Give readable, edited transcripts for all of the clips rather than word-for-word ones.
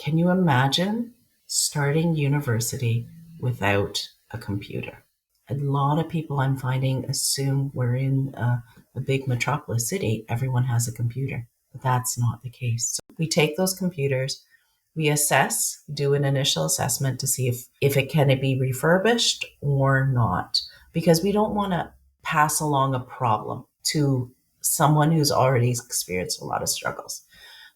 Can you imagine starting university without a computer? A lot of people I'm finding assume we're in a big metropolis city, everyone has a computer, but that's not the case. So we take those computers, we assess, do an initial assessment to see if it can be refurbished or not, because we don't want to pass along a problem to someone who's already experienced a lot of struggles.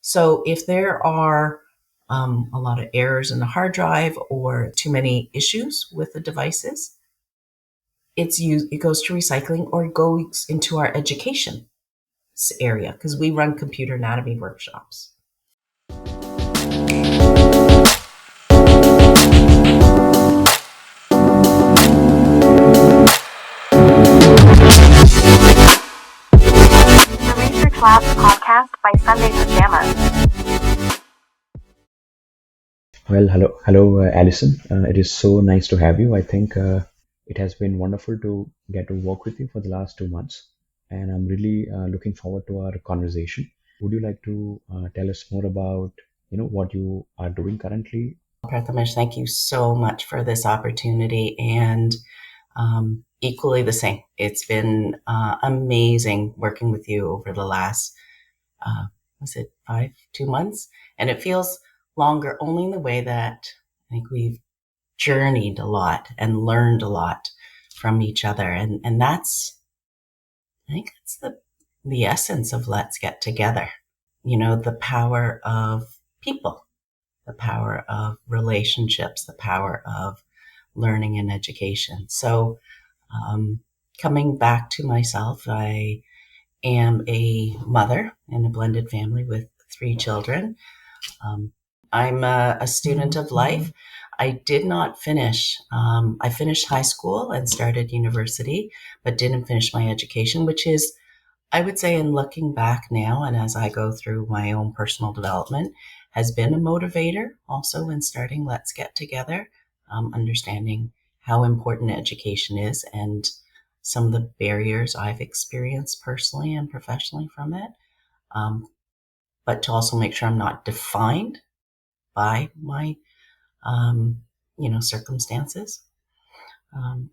So if there are a lot of errors in the hard drive or too many issues with the devices, it goes to recycling or it goes into our education area because we run computer anatomy workshops. The Research Labs podcast by SundayPyjamas. Well, hello, Alison. It is so nice to have you. I think it has been wonderful to get to work with you for the last 2 months, and I'm really looking forward to our conversation. Would you like to tell us more about, what you are doing currently? Prathamesh, thank you so much for this opportunity, and equally the same. It's been amazing working with you over the last, was it 2 months? And it feels longer only in the way that I think we've journeyed a lot and learned a lot from each other. And I think that's the essence of Let's Get Together. The power of people, the power of relationships, the power of learning and education. So, coming back to myself, I am a mother in a blended family with 3 children. I'm a student of life. I did not finish. I finished high school and started university, but didn't finish my education, which is, I would say, in looking back now and as I go through my own personal development, has been a motivator also in starting Let's Get Together, understanding how important education is and some of the barriers I've experienced personally and professionally from it, but to also make sure I'm not defined by my, circumstances.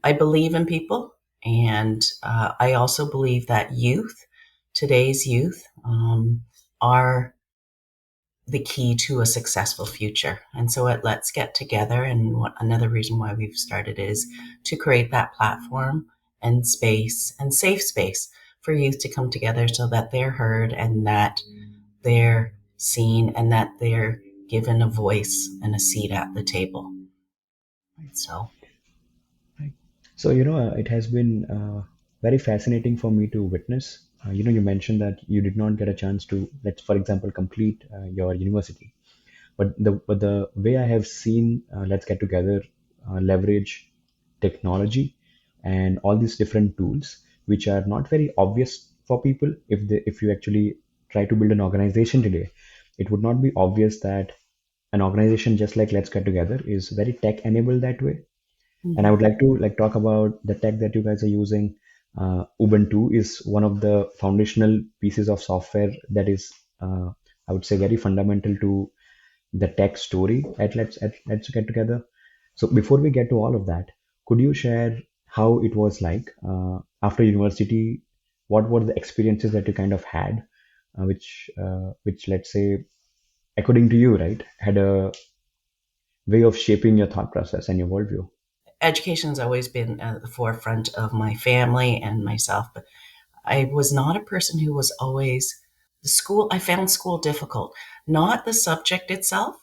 I believe in people, and I also believe that today's youth, are the key to a successful future. And so at Let's Get Together, and another reason why we've started is to create that platform and space and safe space for youth to come together so that they're heard and that they're seen and that they're given a voice and a seat at the table. So, Right. So, it has been very fascinating for me to witness. You mentioned that you did not get a chance to, let's, for example, complete your university. But the way I have seen Let's Get Together leverage technology and all these different tools, which are not very obvious for people. If you actually try to build an organization today, it would not be obvious that an organization just like Let's Get Together is very tech enabled that way. And I would like to talk about the tech that you guys are using. Ubuntu is one of the foundational pieces of software that is, I would say, very fundamental to the tech story at Let's Get Together. So before we get to all of that, could you share how it was like after university? What were the experiences that you kind of had, which let's say, according to you, right, had a way of shaping your thought process and your worldview? education's always been at the forefront of my family and myself, but I was not a person who was always I found school difficult, not the subject itself,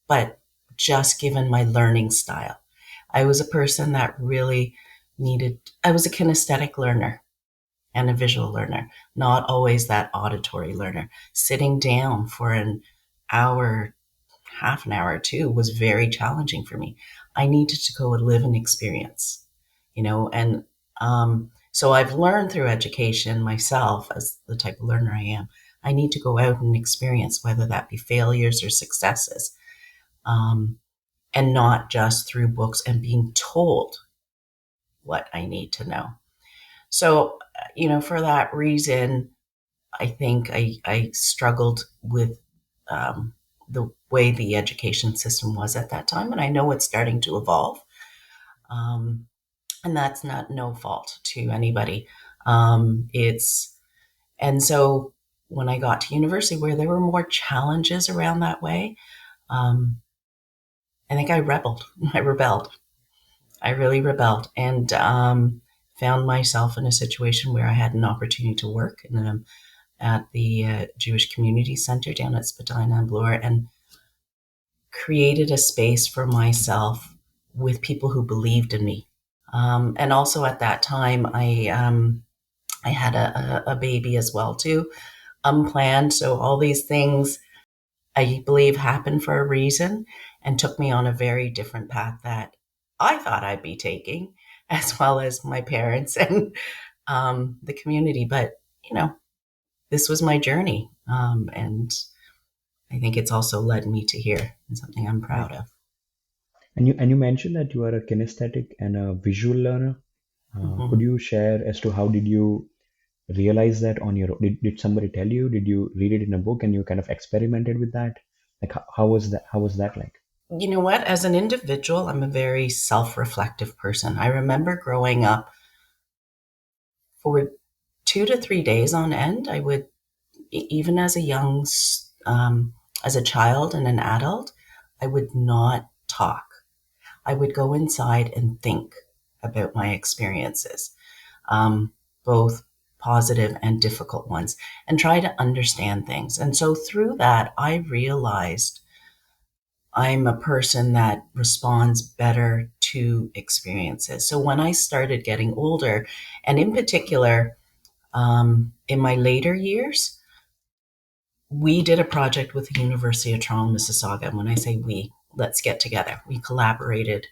but just given my learning style. I was a person that really I was a kinesthetic learner and a visual learner, not always that auditory learner. Sitting down for an hour, half an hour or two was very challenging for me. I needed to go and live an experience, and so I've learned through education myself as the type of learner I am. I need to go out and experience, whether that be failures or successes, and not just through books and being told what I need to know. So, for that reason, I think I struggled with the way the education system was at that time. And I know it's starting to evolve. Um, and that's not no fault to anybody. It's and so when I got to university where there were more challenges around that way, um, I think I rebelled. I rebelled. I really rebelled and found myself in a situation where I had an opportunity to work at the Jewish Community Center down at Spadina and Bloor, and created a space for myself with people who believed in me. And also at that time, I had a baby as well too, unplanned. So all these things I believe happened for a reason and took me on a very different path that I thought I'd be taking, as well as my parents and the community. But this was my journey, and I think it's also led me to here and something I'm Right. proud of. And you mentioned that you are a kinesthetic and a visual learner. Could Mhm. you share as to how did you realize that on your own? Did somebody tell you? Did you read it in a book and you kind of experimented with that? Like how was that? How was that like? You know what? As an individual, I'm a very self reflective person. I remember growing up for 2 to 3 days on end, I would, even as a as a child and an adult, I would not talk. I would go inside and think about my experiences, both positive and difficult ones, and try to understand things. And so through that, I realized I'm a person that responds better to experiences. So when I started getting older, and in particular, in my later years, we did a project with the University of Toronto, Mississauga. And when I say we, let's get together. We collaborated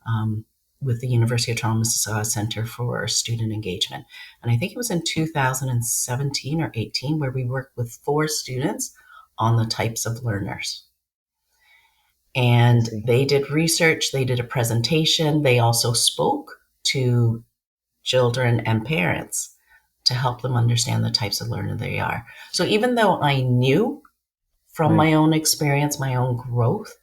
um, with the University of Toronto, Mississauga Center for Student Engagement. And I think it was in 2017 or 18 where we worked with 4 students on the types of learners. I And see. they did research, they did a presentation, they also spoke to children and parents to help them understand the types of learner they are. So even though I knew from Right. my own experience, my own growth,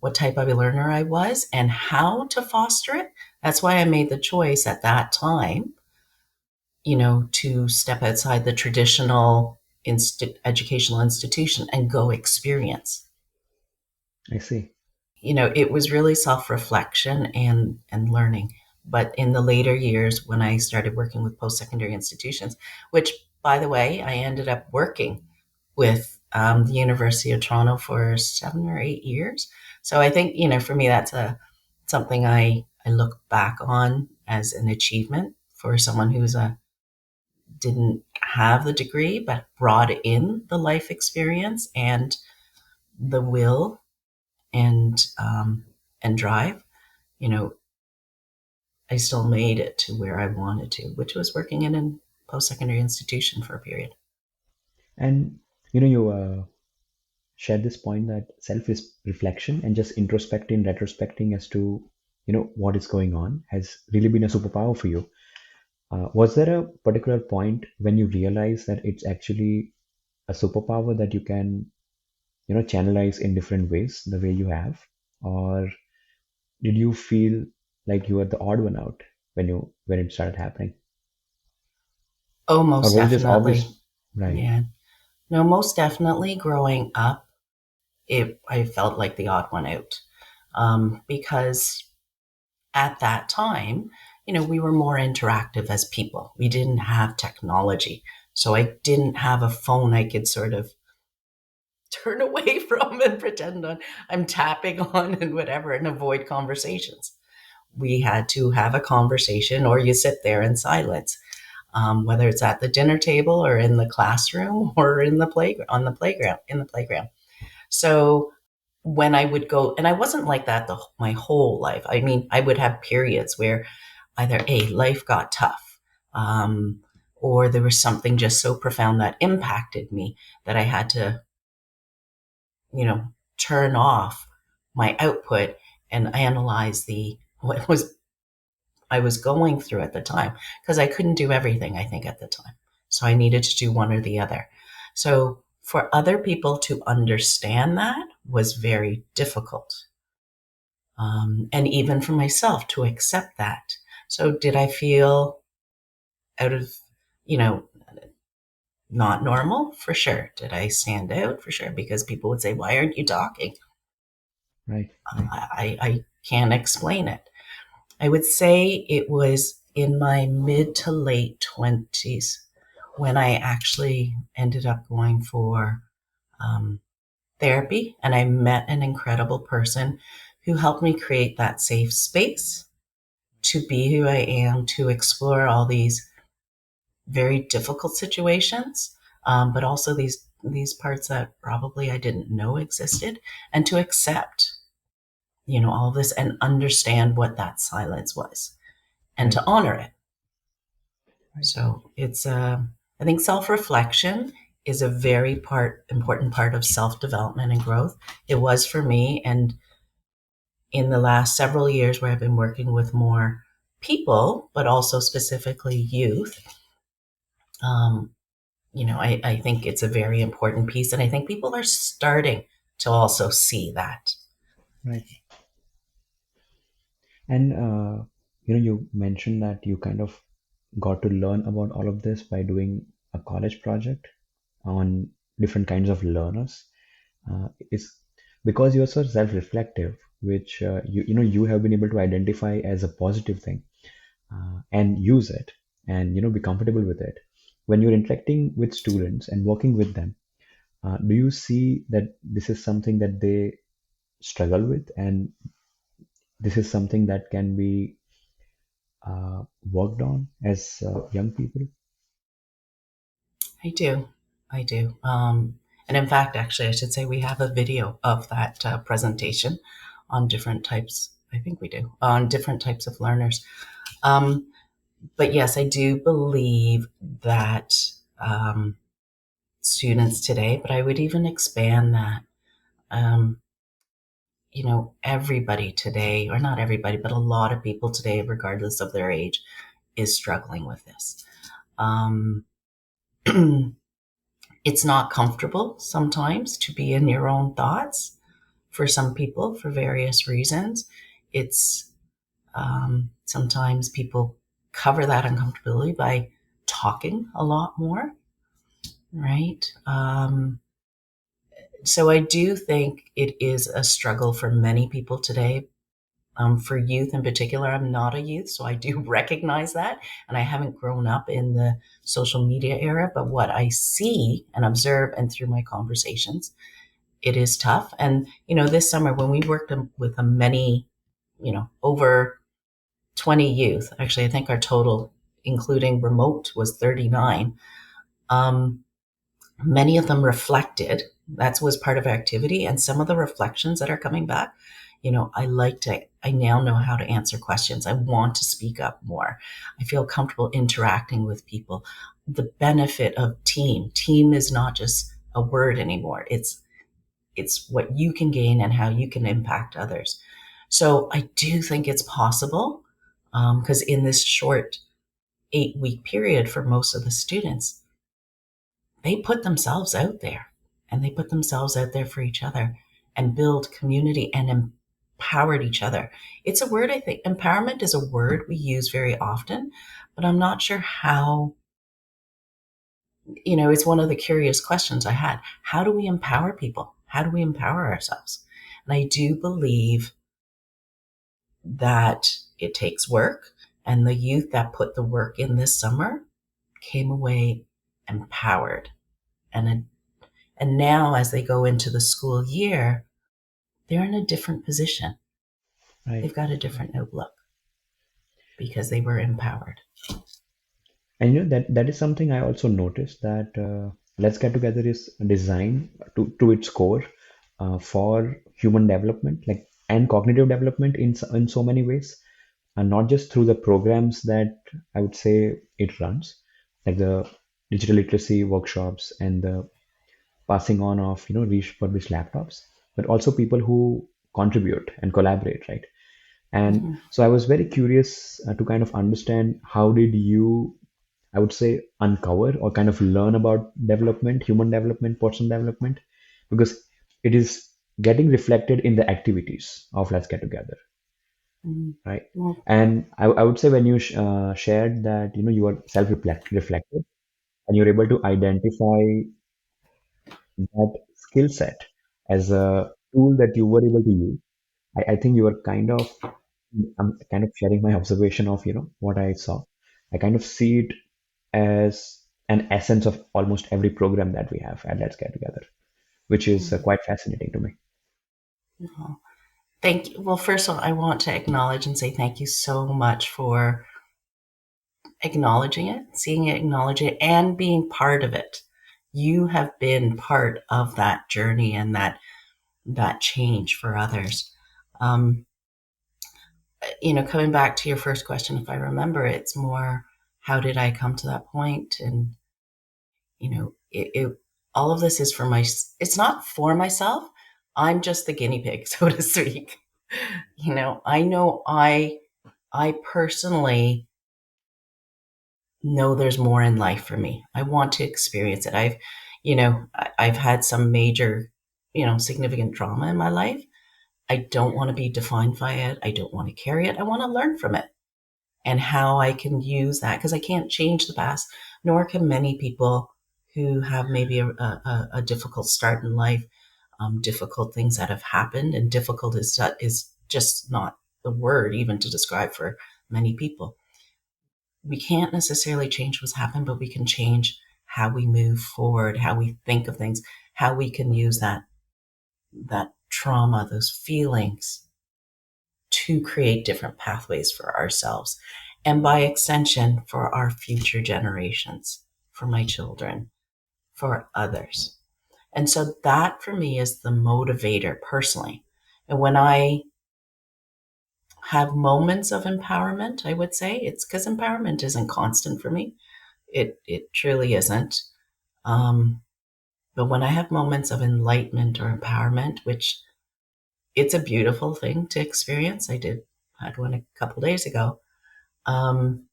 what type of a learner I was and how to foster it, that's why I made the choice at that time, to step outside the traditional educational institution and go experience. I see. It was really self-reflection and learning. But in the later years, when I started working with post-secondary institutions, which, by the way, I ended up working with the University of Toronto for 7 or 8 years. So I think, for me, that's something I look back on as an achievement for someone who's a didn't have the degree, but brought in the life experience and the will and drive. You know, I still made it to where I wanted to, which was working in a post-secondary institution for a period. And you shared this point that self reflection and just introspecting, retrospecting as to what is going on has really been a superpower for you. Was there a particular point when you realized that it's actually a superpower that you can channelize in different ways the way you have, or did you feel like you were the odd one out when it started happening, Oh, or most was it just definitely. obvious? Right. Yeah. No, most definitely growing up, I felt like the odd one out. Because at that time, we were more interactive as people. We didn't have technology. So I didn't have a phone I could sort of turn away from and pretend I'm tapping on and whatever and avoid conversations. We had to have a conversation or you sit there in silence, whether it's at the dinner table or in the classroom or in the playground. So when I would go, and I wasn't like that my whole life. I mean, I would have periods where either life got tough, or there was something just so profound that impacted me that I had to, you know, turn off my output and analyze the what was I was going through at the time because I couldn't do everything, I think, at the time. So I needed to do one or the other. So For other people to understand that was very difficult. And even for myself to accept that. So did I feel out of, you know, not normal? For sure. Did I stand out? For sure. Because people would say, why aren't you talking? Right. Right. I can't explain it. I would say it was in my mid to late 20s when I actually ended up going for um, therapy, and I met an incredible person who helped me create that safe space to be who I am, to explore all these very difficult situations, but also these parts that probably I didn't know existed, and to accept, all of this and understand what that silence was, and Right. to honor it. Right. So it's I think self reflection is a very important part of self development and growth. It was for me, and in the last several years where I've been working with more people, but also specifically youth, um, I think it's a very important piece. And I think people are starting to also see that. Right. And you mentioned that you kind of got to learn about all of this by doing a college project on different kinds of learners. It's because you're so self-reflective, which you have been able to identify as a positive thing, and use it, and be comfortable with it. When you're interacting with students and working with them, do you see that this is something that they struggle with, and this is something that can be worked on as young people? I do. I do. And in fact, actually, I should say we have a video of that presentation on different types. I think we do on different types of learners. Um, but yes, I do believe that um, students today, but I would even expand that. Um, everybody today, or not everybody, but a lot of people today, regardless of their age, is struggling with this. Um, it's not comfortable sometimes to be in your own thoughts for some people for various reasons. It's sometimes people cover that uncomfortability by talking a lot more, right? So I do think it is a struggle for many people today. For youth in particular, I'm not a youth, so I do recognize that. And I haven't grown up in the social media era, but what I see and observe and through my conversations, it is tough. And, this summer when we worked with a many, over 20 youth, actually, I think our total, including remote, was 39. Um, Many of them reflected. That was part of our activity. And some of the reflections that are coming back, I now know how to answer questions. I want to speak up more. I feel comfortable interacting with people. The benefit of team is not just a word anymore. It's what you can gain and how you can impact others. So I do think it's possible, because in this short 8-week period for most of the students, they put themselves out there, and they put themselves out there for each other and build community and empowered each other. It's a word, I think empowerment is a word we use very often, but I'm not sure how, it's one of the curious questions I had. How do we empower people? How do we empower ourselves? And I do believe that it takes work, and the youth that put the work in this summer came away empowered. And now, as they go into the school year, they're in a different position. Right. They've got a Right. different outlook because they were empowered. And that is something I also noticed, that Let's Get Together is designed to its core for human development, like, and cognitive development in so many ways, and not just through the programs that I would say it runs, like the digital literacy workshops and the passing on of refurbished laptops, but also people who contribute and collaborate, right? And Mm-hmm. so I was very curious to kind of understand, how did you I would say, uncover or kind of learn about development, human development, personal development, because it is getting reflected in the activities of Let's Get Together, Mm. right? Well, And I would say when you shared that you are self-reflective and you're able to identify that skill set as a tool that you were able to use, I think you are I'm kind of sharing my observation of what I saw. I kind of see it as an essence of almost every program that we have at Let's Get Together, which is mm, quite fascinating to me. no. Thank you. Well, first of all, I want to acknowledge and say thank you so much for acknowledging it, seeing it, acknowledge it, and being part of it. You have been part of that journey and that change for others. Um, Coming back to your first question, if I remember, it's more how did I come to that point? And all of this is for my. It's not for myself. I'm just the guinea pig, so to speak. I personally know there's more in life for me. I want to experience it. I've had some major, significant trauma in my life. I don't want to be defined by it. I don't want to carry it. I want to learn from it and how I can use that because I can't change the past, nor can many people who have maybe a difficult start in life, difficult things that have happened, and difficult is just not the word even to describe for many people. We can't necessarily change what's happened, but we can change how we move forward, how we think of things, how we can use that trauma, those feelings to create different pathways for ourselves and by extension for our future generations, for my children, for others. And so that for me is the motivator personally. And when I have moments of empowerment, I would say it's because empowerment isn't constant for me. It truly isn't. Um, but when I have moments of enlightenment or empowerment, which it's a beautiful thing to experience, had one a couple days ago. Um,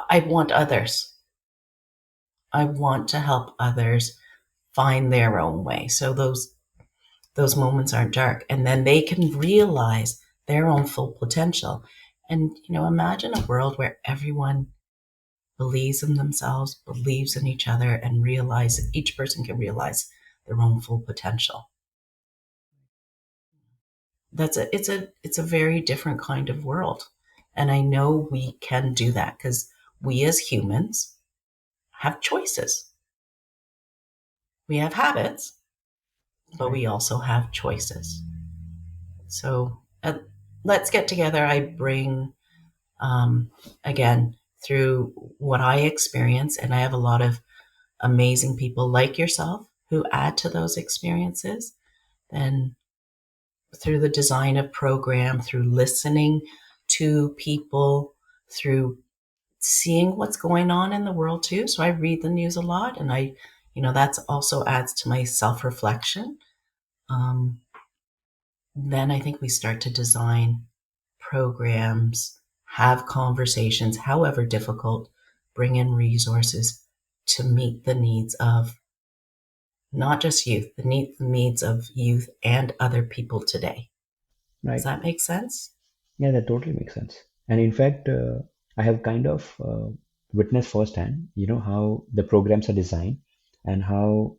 I want others. I want to help others find their own way. So those moments aren't dark, and then they can realize their own full potential. And imagine a world where everyone believes in themselves, believes in each other, and realize each person can realize their own full potential. It's a very different kind of world. And I know we can do that because we as humans have choices. We have habits, but Right. we also have choices. So let's get together. I bring, again, through what I experience, and I have a lot of amazing people like yourself who add to those experiences. And through the design of program, through listening to people, through seeing what's going on in the world too. So I read the news a lot, and that's also adds to my self reflection. Um, then I think we start to design programs, have conversations, however difficult, bring in resources to meet the needs of not just youth, the needs of youth and other people today. Does Right. that make sense? Yeah, that totally makes sense. And in fact, I have kind of witnessed firsthand, how the programs are designed and how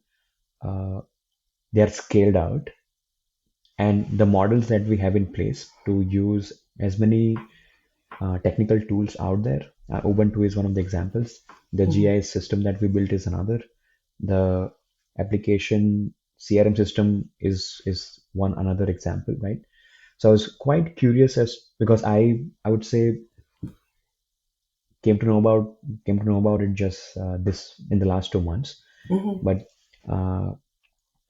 uh, they are scaled out, and the models that we have in place to use as many technical tools out there. Ubuntu is one of the examples. The Mm-hmm. GIS system that we built is another. The application CRM system is one another example, right? So I was quite curious as because I would say came to know about came to know about it just this in the last 2 months. Mm-hmm. But uh,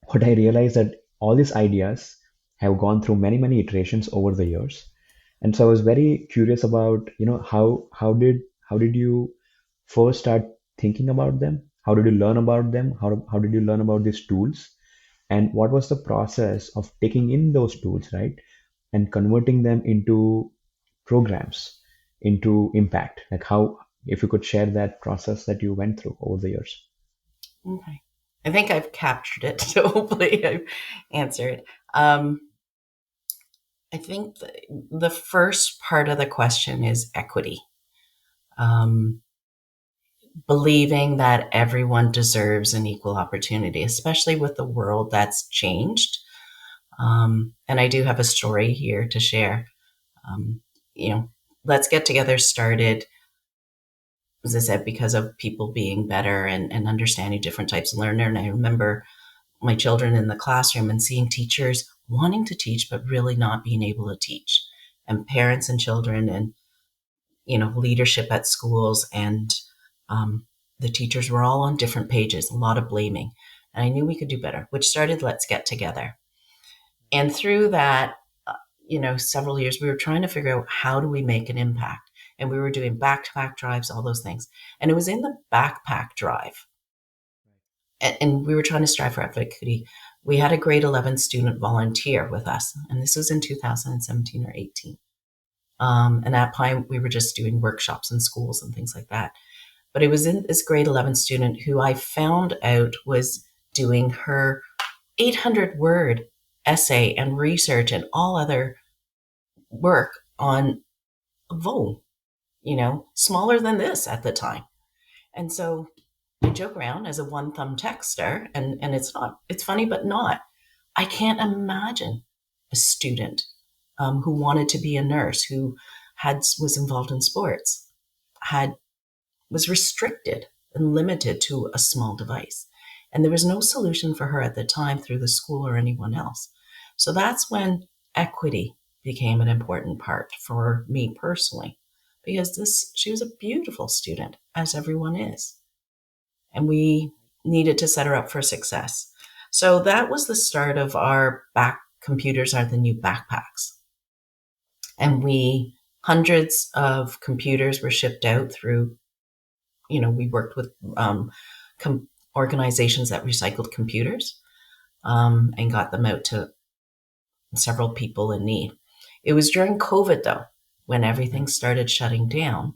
what I realized that all these ideas have gone through many iterations over the years, and so I was very curious about how did you first start thinking about them? How did you learn about them? How did you learn about these tools? And what was the process of taking in those tools, right, and converting them into programs? into impact? Like how, if you could share that process that you went through over the years. Okay. I think I've captured it, so hopefully I've answered. Um, I think the first part of the question is equity. Um, Believing that everyone deserves an equal opportunity, especially with the world that's changed. And I do have a story here to share. Um, you know, Let's Get Together started, as I said, because of people being better and understanding different types of learner. And I remember my children in the classroom and seeing teachers wanting to teach, but really not being able to teach, and parents and children and, leadership at schools and um, the teachers were all on different pages, a lot of blaming. And I knew we could do better, which started Let's Get Together. And through that, several years, we were trying to figure out how do we make an impact. And we were doing backpack drives, all those things. And it was in the backpack drive. And we were trying to strive for equity. We had a grade 11 student volunteer with us. And this was in 2017 or 18. And at that point, we were just doing workshops in schools and things like that. But it was in this grade 11 student who I found out was doing her 800-word essay and research and all other work on a phone, smaller than this at the time. And so I joke around as a one thumb texter, and it's funny, but not. I can't imagine a student who wanted to be a nurse, who was involved in sports, was restricted and limited to a small device. And there was no solution for her at the time through the school or anyone else. So that's when equity became an important part for me personally, because she was a beautiful student, as everyone is. And we needed to set her up for success. So that was the start of our computers are the new backpacks. And hundreds of computers were shipped out through, we worked with organizations that recycled computers and got them out to several people in need. It was during COVID, though, when everything started shutting down,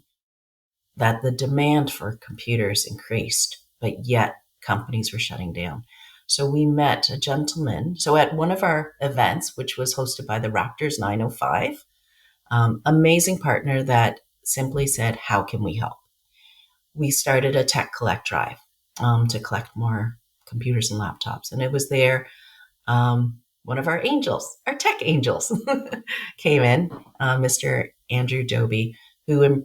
that the demand for computers increased, but yet companies were shutting down. So we met a gentleman. So at one of our events, which was hosted by the Raptors 905, amazing partner that simply said, how can we help? We started a tech collect drive to collect more computers and laptops. And it was there. One of our angels, our tech angels, came in, Mr. Andrew Doby, who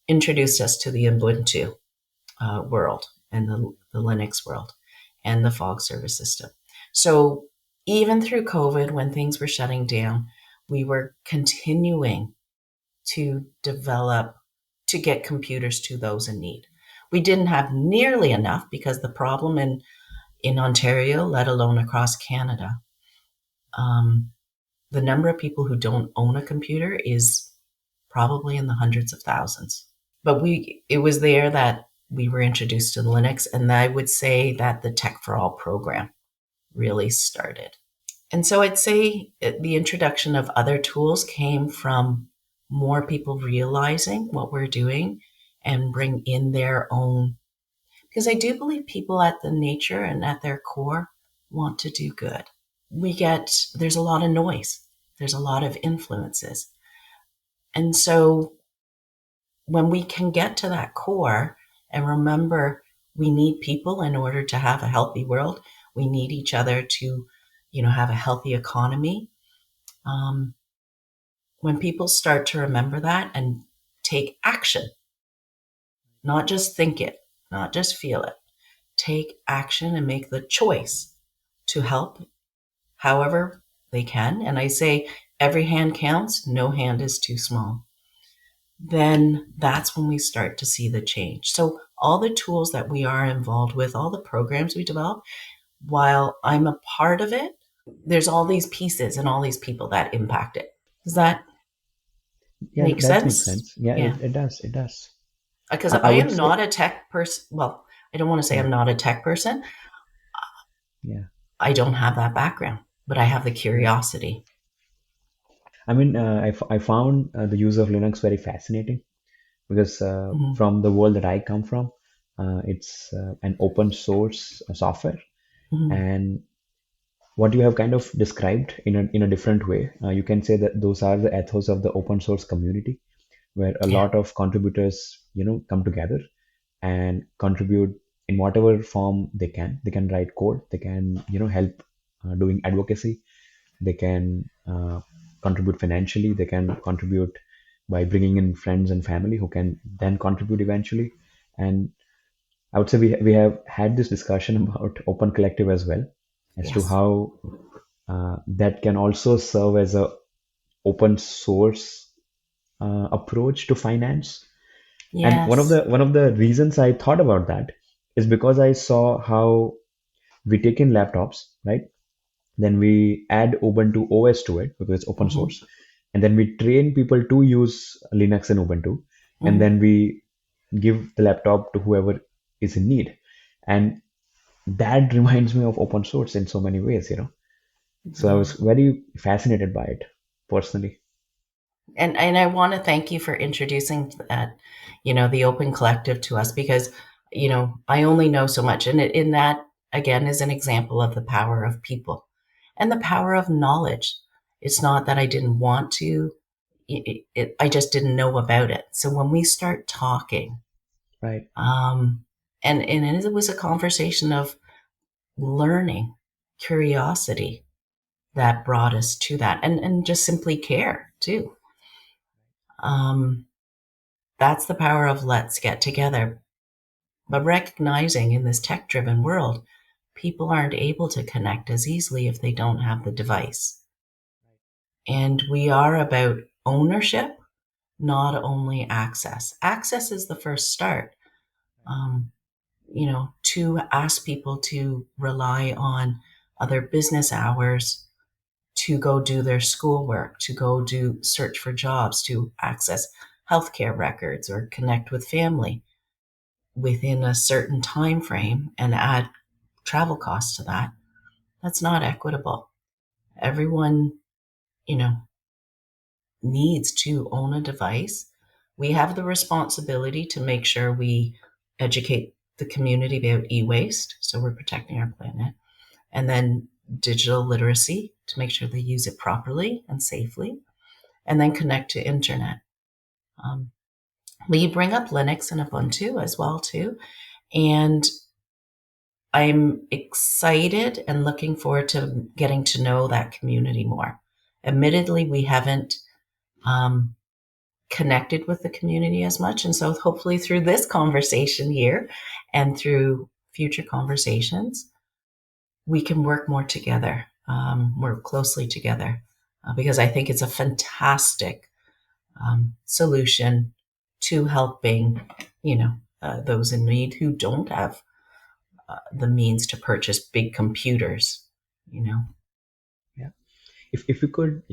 introduced us to the Ubuntu world and the Linux world and the fog service system. So even through COVID, when things were shutting down, we were continuing to develop, to get computers to those in need. We didn't have nearly enough because the problem in Ontario, let alone across Canada, the number of people who don't own a computer is probably in the hundreds of thousands. But it was there that we were introduced to Linux, and I would say that the Tech for All program really started. And so I'd say the introduction of other tools came from more people realizing what we're doing and bring in their own, because I do believe people at the nature and at their core want to do good. There's a lot of noise. There's a lot of influences. And so when we can get to that core and remember we need people in order to have a healthy world, we need each other to, have a healthy economy. When people start to remember that and take action, not just think it, not just feel it, take action and make the choice to help however they can. And I say every hand counts, no hand is too small. Then that's when we start to see the change. So all the tools that we are involved with, all the programs we develop, while I'm a part of it, there's all these pieces and all these people that impact it. Does that Yeah, make that makes sense? sense. Yeah, Yeah. it does. It does. Because I I would am say, not a tech person. Well, I don't want to say yeah, I'm not a tech person. yeah, I don't have that background, but I have the yeah. curiosity. I mean, I found the use of Linux very fascinating. because Mhm. from the world that I come from, it's an open source software, Mhm. and what you have kind of described in a different way, you can say that those are the ethos of the open source community, where a Yeah. lot of contributors, come together and contribute in whatever form they can. They can write code, they can, help doing advocacy, they can contribute financially, they can contribute by bringing in friends and family who can then contribute eventually. And I would say we have had this discussion about open collective as well, as to Yes. how that can also serve as a open source approach to finance. And one of Yes. the one of the reasons I thought about that is because I saw how we take in laptops, right? Then we add Ubuntu OS to it because it's open Mhm. source, and then we train people to use Linux and Ubuntu, and Mhm. then we give the laptop to whoever is in need. And that reminds me of open source in so many ways. So I was Yeah. very fascinated by it personally. And I want to thank you for introducing that, the open collective to us, because I only know so much, and in that again is an example of the power of people and the power of knowledge. It's not that I didn't want to; I just didn't know about it. So when we start talking, Right. um, and it was a conversation of learning, curiosity that brought us to that, and just simply care too. Um, That's the power of let's get together. But recognizing in this tech driven world, people aren't able to connect as easily if they don't have the device. And we are about ownership, not only access. Access is the first start. Um, to ask people to rely on other business hours to go do their schoolwork, to go do search for jobs, to access healthcare records or connect with family within a certain time frame and add travel costs to that. That's not equitable. Everyone, you know, needs to own a device. We have the responsibility to make sure we educate the community about e-waste, so we're protecting our planet, and then digital literacy to make sure they use it properly and safely, and then connect to internet. Um, we bring up Linux and Ubuntu as well too, and I'm excited and looking forward to getting to know that community more. Admittedly, we haven't um, connected with the community as much. And so hopefully through this conversation here and through future conversations, we can work more together, work closely together, because I think it's a fantastic solution to helping, those in need who don't have the means to purchase big computers, you know. Yeah. If you could,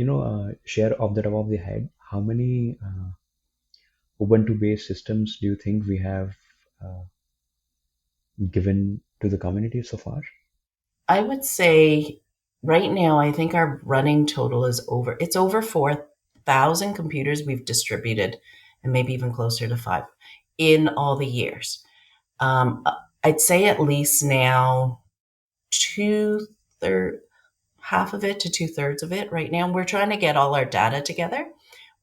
share off the top of the head, how many Ubuntu-based systems do you think we have uh, given to the community so far? I would say right now, I think our running total is it's over 4,000 computers we've distributed, and maybe even closer to five in all the years. Um, I'd say at least now two third half of it to two-thirds of it right now. We're trying to get all our data together.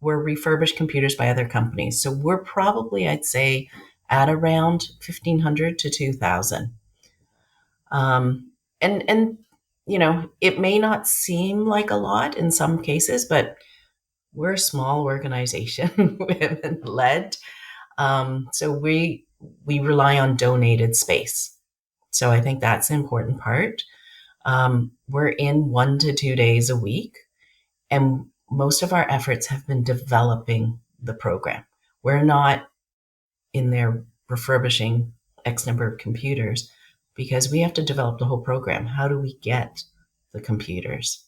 We're refurbished computers by other companies. So we're probably, I'd say, at around 1,500 to 2,000. And it may not seem like a lot in some cases, but we're a small organization, women led. So we rely on donated space. So I think that's an important part. We're in 1 to 2 days a week, and most of our efforts have been developing the program. We're not in there refurbishing X number of computers because we have to develop the whole program. How do we get the computers?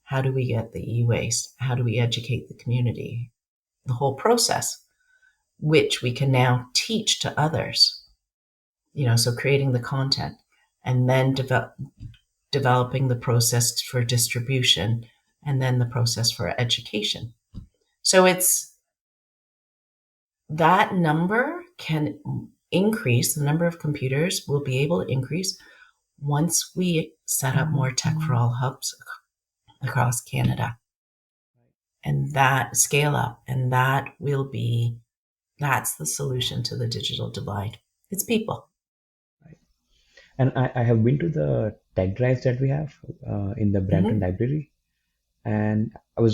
How do we get the e waste? How do we educate the community? The whole process, which we can now teach to others, so creating the content and then developing the process for distribution and then the process for education. So that number can increase, the number of computers will be able to increase once we set up more Tech for All hubs across Canada, and that scale up, and that's the solution to the digital divide. It's people. And I have been to the tech drives that we have in the Brampton Mm-hmm. Library, and I would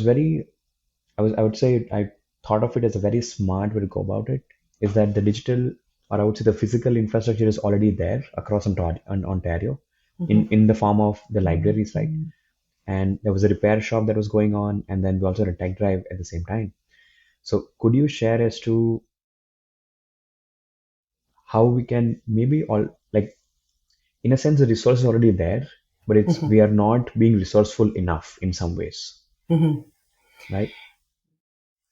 say I thought of it as a very smart way to go about it. Is that the digital, or I would say the physical infrastructure is already there across Ontario, Mm-hmm. in the form of the libraries, right? And there was a repair shop that was going on, and then we also had a tech drive at the same time. So could you share as to how we can maybe all, like, in a sense the resource is already there, but it's Mm-hmm. we are not being resourceful enough in some ways, Mm-hmm. right?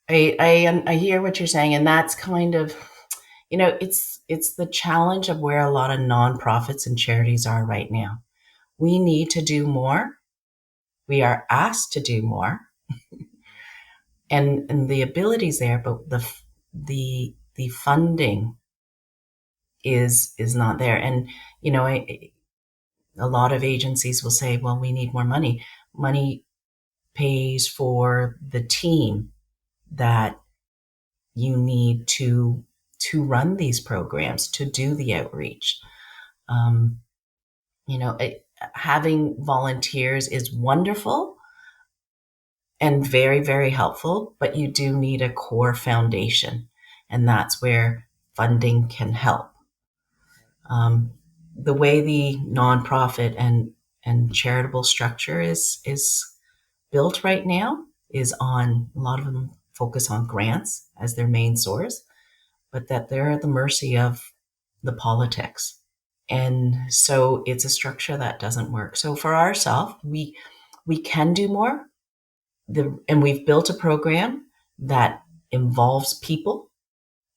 I hear what you're saying, and that's kind of, it's the challenge of where a lot of nonprofits and charities are right now. We need to do more. We are asked to do more, and the ability's there, but the funding is not there. And you know, a lot of agencies will say, "Well, we need more money." Money pays for the team that you need to run these programs, to do the outreach. Um, you know, having volunteers is wonderful and very, very helpful, but you do need a core foundation, and that's where funding can help. Um, the way the nonprofit and charitable structure is built right now is on a lot of them focus on grants as their main source, but that they're at the mercy of the politics. And so it's a structure that doesn't work. So for ourselves, we can do more. And we've built a program that involves people.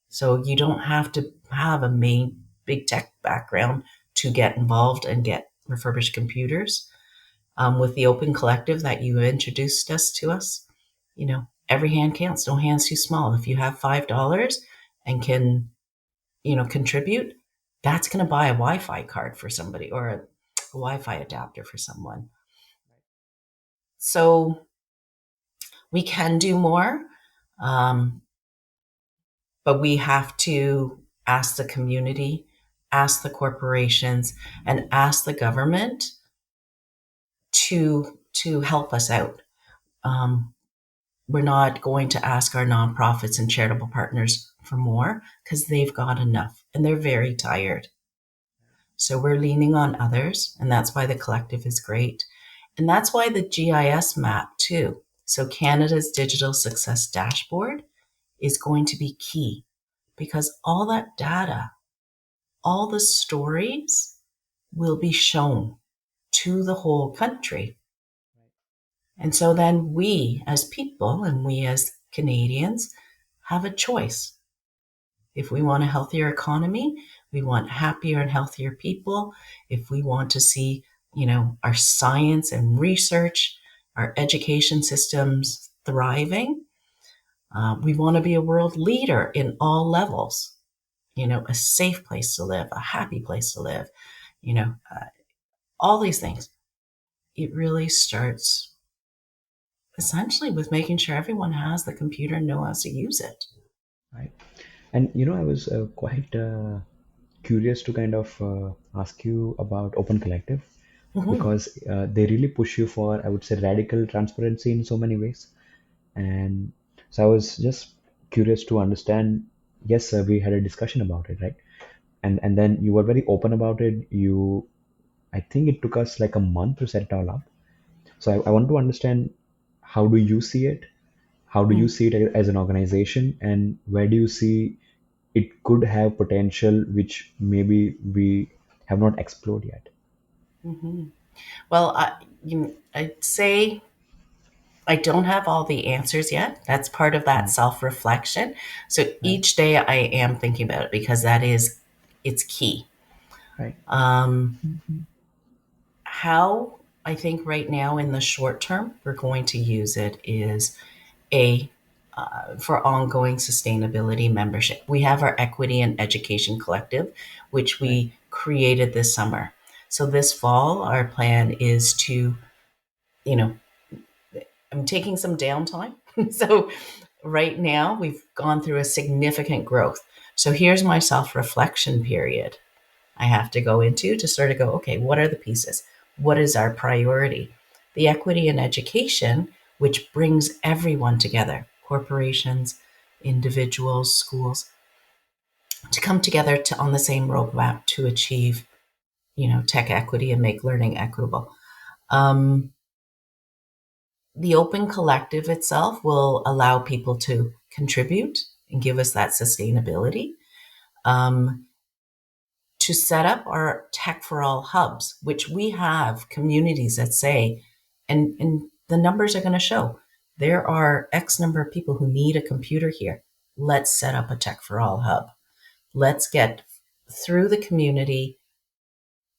So you don't have to have a main big tech background to get involved and get refurbished computers. With the open collective that you introduced us, every hand counts. No hand's too small. If you have $5 and can, contribute, that's going to buy a Wi-Fi card for somebody, or a Wi-Fi adapter for someone. So we can do more, um, but we have to ask the community, ask the corporations, and ask the government to help us out. Um, we're not going to ask our nonprofits and charitable partners for more because they've got enough and they're very tired. So we're leaning on others, and that's why the collective is great. And that's why the GIS map, too. So Canada's Digital Success Dashboard is going to be key because all that data, all the stories will be shown to the whole country. And so then we as people and we as Canadians have a choice. If we want a healthier economy, we want happier and healthier people. If we want to see, our science and research, our education systems thriving, we want to be a world leader in all levels. A safe place to live, a happy place to live, all these things. It really starts essentially with making sure everyone has the computer and knows how to use it. Right. And I was quite curious to kind of ask you about Open Collective, Mm-hmm. because they really push you for, I would say, radical transparency in so many ways. And so I was just curious to understand. Yes, we had a discussion about it, right? And then you were very open about it. I think it took us like a month to set it all up. So I want to understand, how do you see it? How do you see it as an organization, and where do you see it could have potential, which maybe we have not explored yet? Mm-hmm. Well, I'd say I don't have all the answers yet. That's part of that Right, self reflection. So right, each day I am thinking about it because it's key. right, Um, how I think right now in the short term we're going to use it is a for ongoing sustainability membership. We have our Equity and Education Collective, which Right. we created this summer. So this fall, our plan is to, you know, I'm taking some downtime. So right now, we've gone through a significant growth. So here's my self reflection period I have to go into to sort of go, okay, what are the pieces? What is our priority? The equity in education, which brings everyone together, corporations, individuals, schools, to come together to on the same roadmap to achieve, tech equity and make learning equitable. Um, the open collective itself will allow people to contribute and give us that sustainability. Um, to set up our Tech for All hubs, which we have communities that say, and the numbers are going to show there are X number of people who need a computer here. Let's set up a Tech for All hub. Let's get through the community,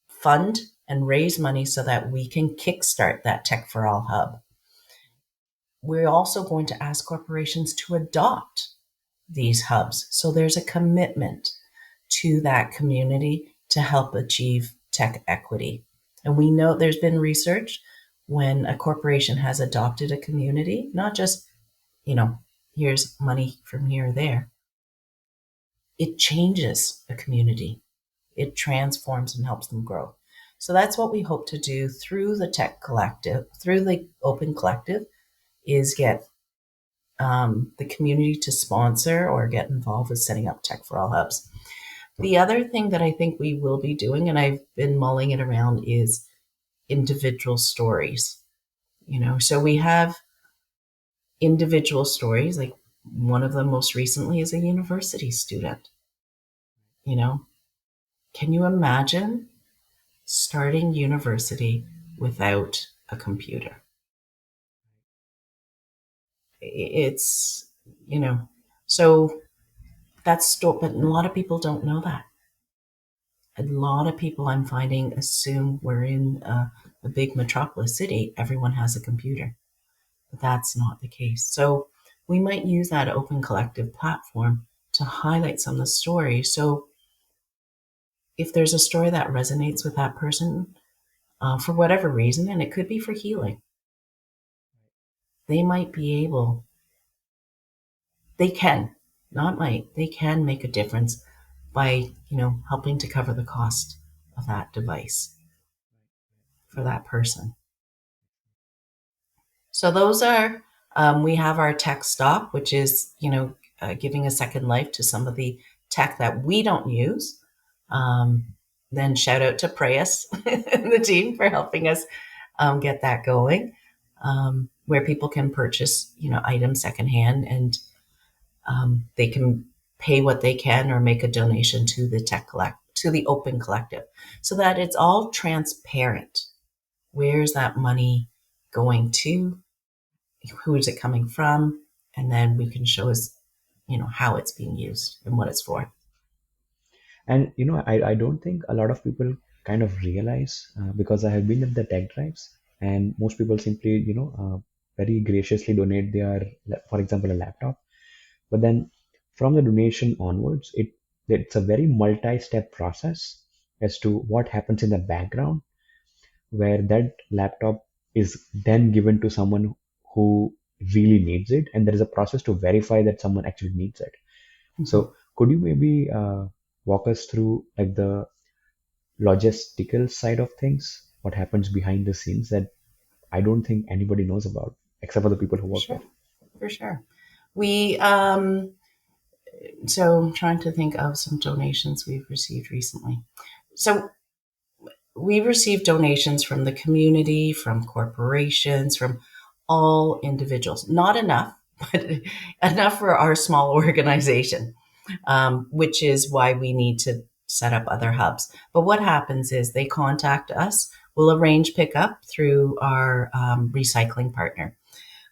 fund and raise money so that we can kickstart that Tech for All hub. We're also going to ask corporations to adopt these hubs. So there's a commitment to that community to help achieve tech equity. And we know there's been research when a corporation has adopted a community, not just, here's money from here or there. It changes a community. It transforms and helps them grow. So that's what we hope to do through the tech collective, through the open collective, is get the community to sponsor or get involved with setting up Tech for All hubs. The other thing that I think we will be doing, and I've been mulling it around, is individual stories. So we have individual stories, like one of them most recently is a university student. You know, can you imagine starting university without a computer? It's, so that's, but a lot of people don't know that. A lot of people I'm finding assume we're in a big metropolis city, everyone has a computer. But that's not the case. So we might use that open collective platform to highlight some of the stories. So if there's a story that resonates with that person for whatever reason, and it could be for healing, they might be able, they can, not might, they can make a difference by, helping to cover the cost of that device for that person. So those are, we have our tech stop, which is, giving a second life to some of the tech that we don't use. Then shout out to Prayas and the team for helping us get that going, where people can purchase, items secondhand, and they can pay what they can or make a donation to the to the open collective, so that it's all transparent. Where's that money going to? Who is it coming from? And then we can show us, how it's being used and what it's for. And I don't think a lot of people kind of realize, because I have been at the tech drives, and most people simply very graciously donate their, for example, a laptop. But then from the donation onwards, it's a very multi-step process as to what happens in the background, where that laptop is then given to someone who really needs it, and there is a process to verify that someone actually needs it. Mm-hmm. So could you maybe walk us through like the logistical side of things, what happens behind the scenes that I don't think anybody knows about except for the people who For work sure. there? For sure. We, so I'm trying to think of some donations we've received recently. So we receive donations from the community, from corporations, from all individuals. Not enough, but enough for our small organization, which is why we need to set up other hubs. But what happens is they contact us. We'll arrange pickup through our recycling partner.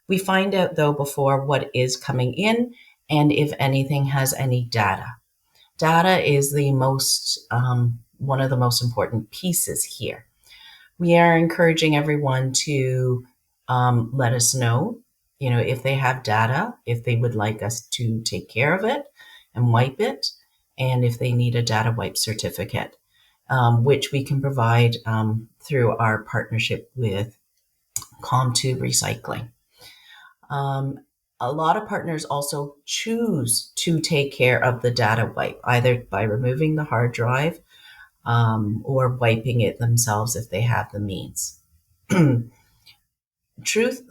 We find out, though, before what is coming in and if anything has any data. Data is the most one of the most important pieces here. We are encouraging everyone to let us know if they have data, if they would like us to take care of it and wipe it, and if they need a data wipe certificate, which we can provide through our partnership with Com2 Recycling. Um, a lot of partners also choose to take care of the data wipe, either by removing the hard drive or wiping it themselves if they have the means. Truth,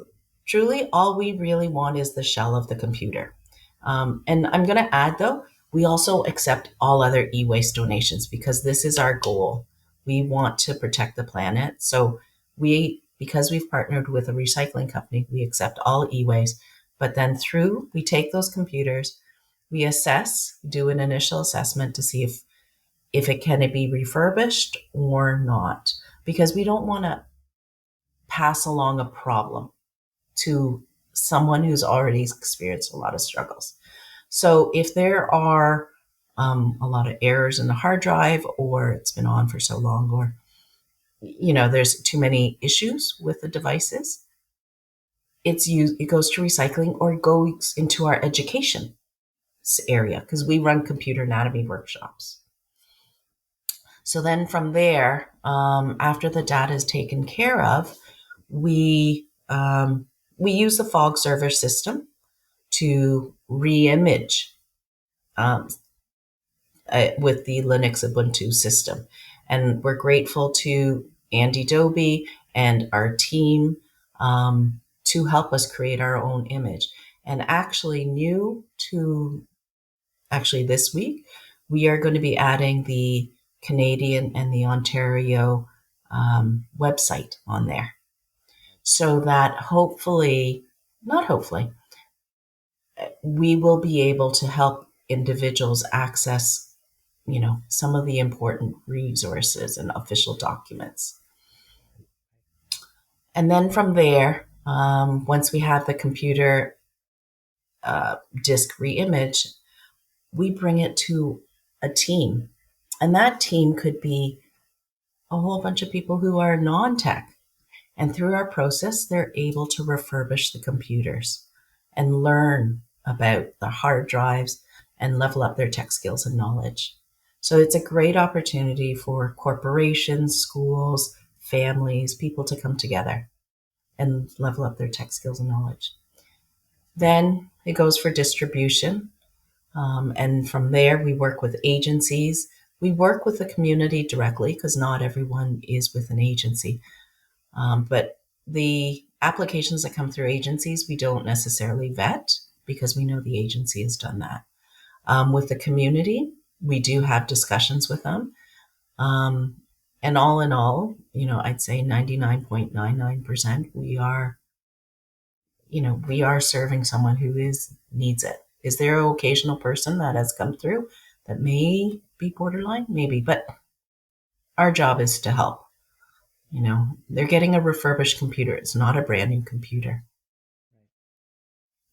Truly, all we really want is the shell of the computer. And I'm going to add, though, we also accept all other e-waste donations because this is our goal. We want to protect the planet. So because we've partnered with a recycling company, we accept all e-waste. But then we take those computers, we assess, do an initial assessment to see if it can be refurbished or not, because we don't want to pass along a problem to someone who's already experienced a lot of struggles. So if there are a lot of errors in the hard drive, or it's been on for so long, or there's too many issues with the devices, it goes to recycling or it goes into our education area because we run computer anatomy workshops. So then from there, after the data is taken care of, we use the fog server system to re-image um, with the Linux Ubuntu system. And we're grateful to Andy Doby and our team to help us create our own image. And actually this week, we are going to be adding the Canadian and the Ontario website on there. So that not hopefully, we will be able to help individuals access, some of the important resources and official documents. And then from there, once we have the computer disk reimage, we bring it to a team. And that team could be a whole bunch of people who are non-tech. And through our process, they're able to refurbish the computers and learn about the hard drives and level up their tech skills and knowledge. So it's a great opportunity for corporations, schools, families, people to come together and level up their tech skills and knowledge. Then it goes for distribution. And from there, we work with agencies. We work with the community directly because not everyone is with an agency. But the applications that come through agencies, we don't necessarily vet because we know the agency has done that. With the community, we do have discussions with them. And all in all, I'd say 99.99%, we are serving someone who needs it. Is there an occasional person that has come through that may be borderline? Maybe, but our job is to help. They're getting a refurbished computer. It's not a brand new computer.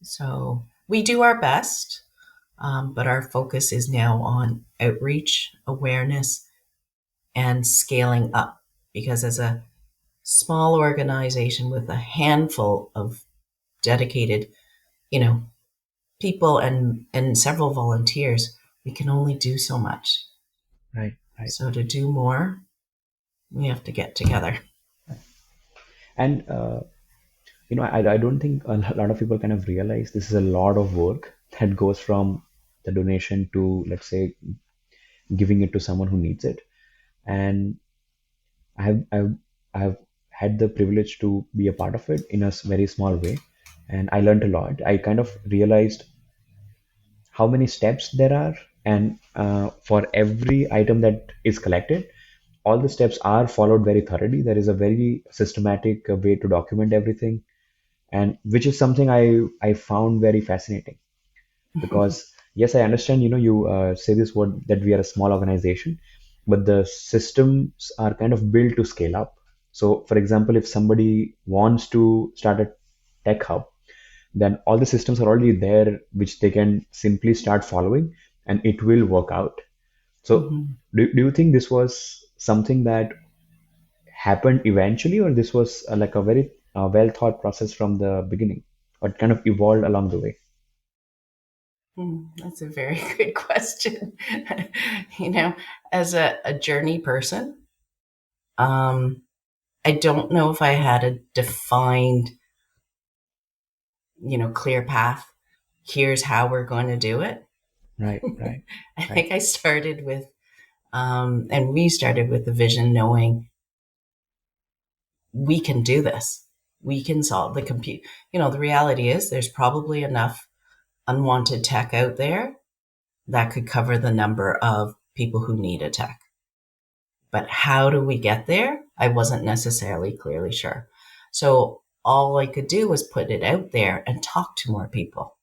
So we do our best, but our focus is now on outreach, awareness, and scaling up. Because as a small organization with a handful of dedicated, people and several volunteers, we can only do so much. Right, right. So to do more, we have to get together. And I don't think a lot of people kind of realize this is a lot of work that goes from the donation to, let's say, giving it to someone who needs it. And I have had the privilege to be a part of it in a very small way, and I learned a lot. I kind of realized how many steps there are, and for every item that is collected, all the steps are followed very thoroughly. There is a very systematic way to document everything, and which is something I found very fascinating. Because yes, I understand, you say this word that we are a small organization, but the systems are kind of built to scale up. So for example, if somebody wants to start a tech hub, then all the systems are already there which they can simply start following, and it will work out. So Mhm. do you think this was something that happened eventually, or this was like a very well thought process from the beginning? or kind of evolved along the way? That's a very good question. you know, as a journey person, um, I don't know if I had a defined, clear path. Here's how we're going to do it. Right, right, I right, think I started with, and we started with the vision knowing we can do this. We can solve the compute. The reality is there's probably enough unwanted tech out there that could cover the number of people who need a tech. But how do we get there? I wasn't necessarily clearly sure. So all I could do was put it out there and talk to more people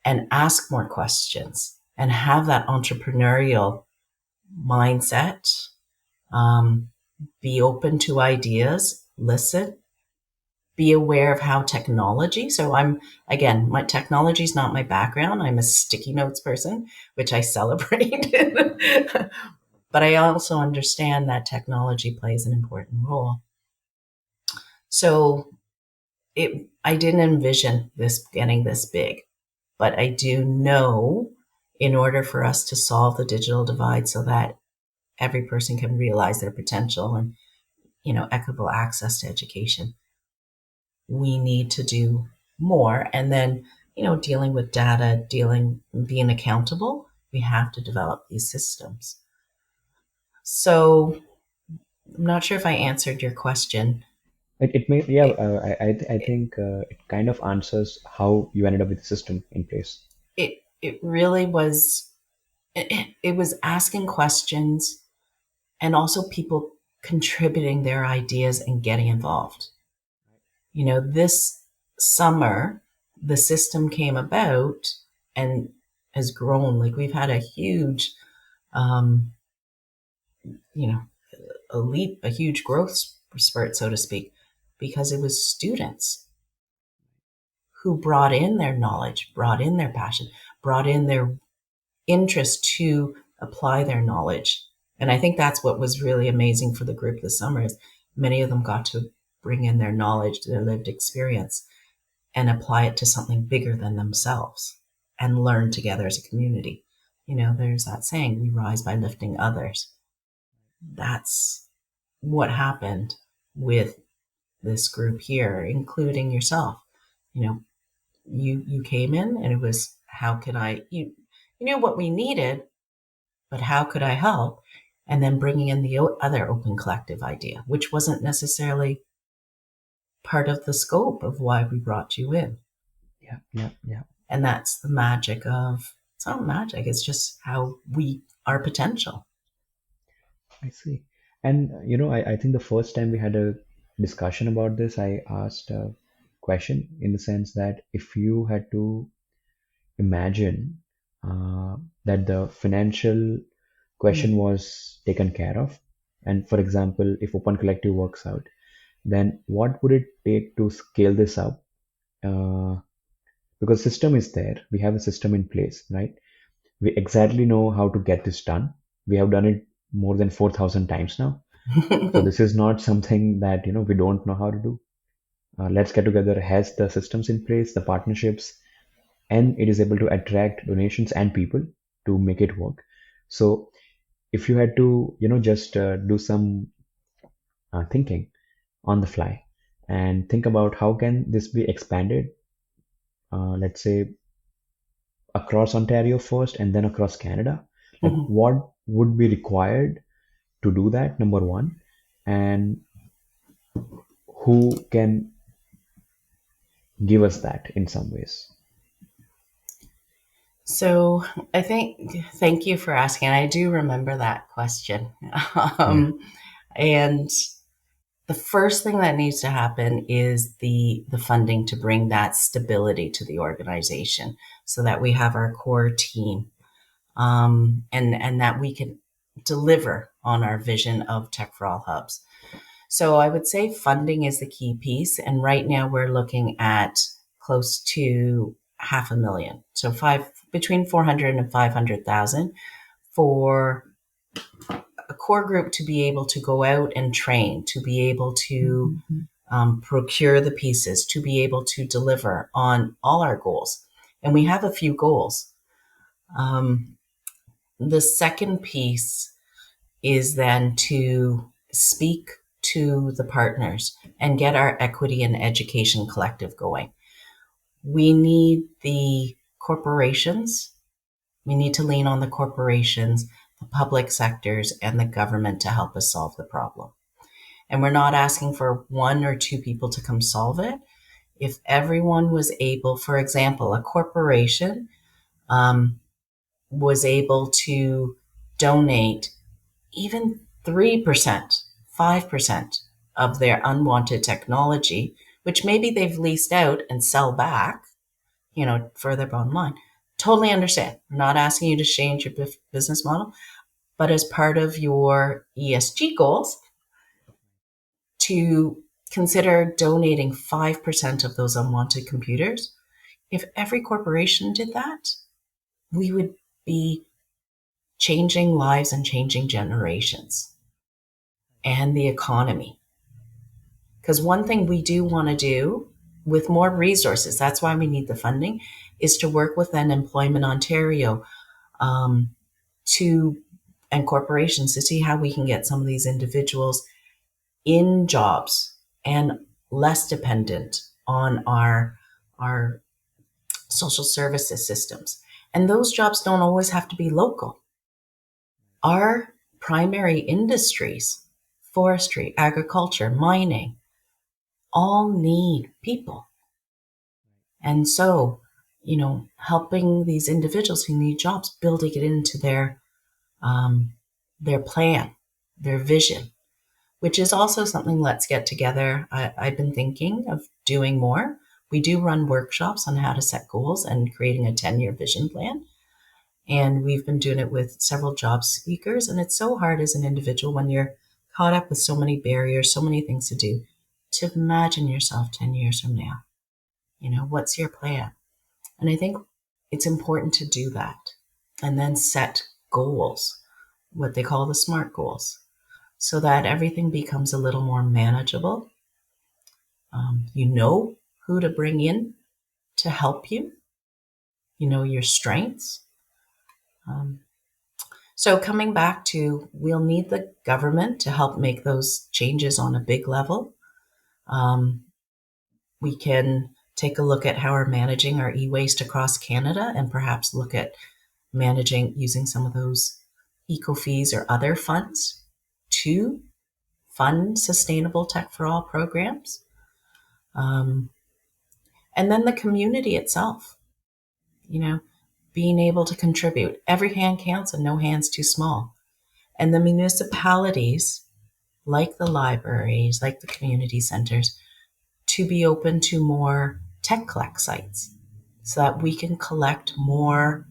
and ask more questions and have that entrepreneurial mindset. Um, be open to ideas, listen, be aware of how technology. So my technology is not my background. I'm a sticky notes person, which I celebrate. But I also understand that technology plays an important role. So I didn't envision this getting this big, but I do know in order for us to solve the digital divide so that every person can realize their potential and, equitable access to education, we need to do more. And then, dealing with data, being accountable, we have to develop these systems. So I'm not sure if I answered your question. it may, yeah, It, I think it kind of answers how you ended up with the system in place. it really was, it was asking questions and also people contributing their ideas and getting involved. This summer, the system came about and has grown. Like we've had a huge, um, you know, a huge growth spurt, so to speak, because it was students who brought in their knowledge, brought in their passion, brought in their interest to apply their knowledge. And I think that's what was really amazing for the group this summer is many of them got to bring in their knowledge, their lived experience, and apply it to something bigger than themselves and learn together as a community. There's that saying, we rise by lifting others. That's what happened with this group here, including yourself. You know, you came in and it was how could you knew what we needed, but how could I help? And then bringing in the other open collective idea, which wasn't necessarily part of the scope of why we brought you in. Yeah, yeah, yeah. And that's the magic of, it's not magic, it's just how our potential. I see. And I think the first time we had a discussion about this, I asked a question in the sense that if you had to imagine that the financial question Mm. was taken care of, and for example, if Open Collective works out, then what would it take to scale this up? Uh, because system is there, we have a system in place, right? We exactly know how to get this done. We have done it more than 4,000 times now. So this is not something that we don't know how to do. Let's Get Together has the systems in place, the partnerships, and it is able to attract donations and people to make it work. So if you had to just do some thinking on the fly and think about how can this be expanded, let's say across Ontario first and then across Canada, like Mhm. what would be required to do that, number one, and who can give us that in some ways. So I think, thank you for asking. I do remember that question. Yeah, um, and the first thing that needs to happen is the funding to bring that stability to the organization so that we have our core team, and that we can deliver on our vision of Tech for All hubs. So I would say funding is the key piece. And right now we're looking at close to 500,000. So between 400 and 500,000 for a core group to be able to go out and train, to be able to procure the pieces to be able to deliver on all our goals. And we have a few goals. The second piece is then to speak to the partners and get our equity and education collective going. We need the corporations. We need to lean on the corporations, the public sectors, and the government to help us solve the problem. And we're not asking for one or two people to come solve it. If everyone was able, for example, a corporation was able to donate even 3%, 5% of their unwanted technology, which maybe they've leased out and sell back, further bottom line. Totally understand. I'm not asking you to change your business model, but as part of your ESG goals, to consider donating 5% of those unwanted computers. If every corporation did that, we would be changing lives and changing generations and the economy. Because one thing we do want to do with more resources, that's why we need the funding, is to work with Employment Ontario and corporations to see how we can get some of these individuals in jobs and less dependent on our social services systems. And those jobs don't always have to be local. Our primary industries, forestry, agriculture, mining, all need people. And so, helping these individuals who need jobs, building it into their plan, their vision, which is also something Let's Get Together. I've been thinking of doing more. We do run workshops on how to set goals and creating a 10-year vision plan. And we've been doing it with several job speakers. And it's so hard as an individual when you're caught up with so many barriers, so many things to do, to imagine yourself 10 years from now. What's your plan? And I think it's important to do that and then set goals, what they call the SMART goals, so that everything becomes a little more manageable. You know who to bring in to help you. You know your strengths. So coming back to, we'll need the government to help make those changes on a big level. We can take a look at how we're managing our e-waste across Canada and perhaps look at using some of those eco fees or other funds to fund sustainable tech for all programs. And then the community itself, being able to contribute. Every hand counts and no hand's too small. And the municipalities, like the libraries, like the community centers, to be open to more tech collect sites so that we can collect more